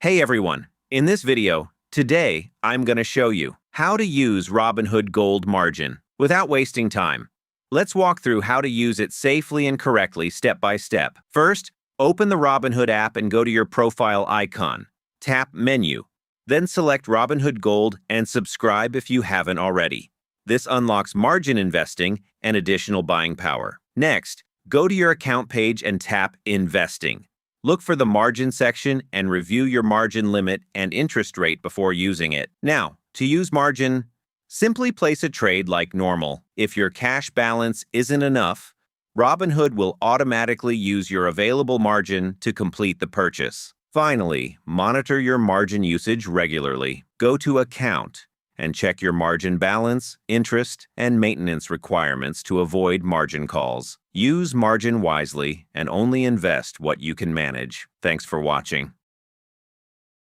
Hey everyone, in this video, today I'm going to show you how to use Robinhood Gold margin without wasting time. Let's walk through how to use it safely and correctly step by step. First, open the Robinhood app and go to your profile icon. Tap Menu. Then select Robinhood Gold and subscribe if you haven't already. This unlocks margin investing and additional buying power. Next, go to your account page and tap Investing. Look for the margin section and review your margin limit and interest rate before using it. Now, to use margin, simply place a trade like normal. If your cash balance isn't enough, Robinhood will automatically use your available margin to complete the purchase. Finally, monitor your margin usage regularly. Go to Account and check your margin balance, interest, and maintenance requirements to avoid margin calls. Use margin wisely and only invest what you can manage. Thanks for watching.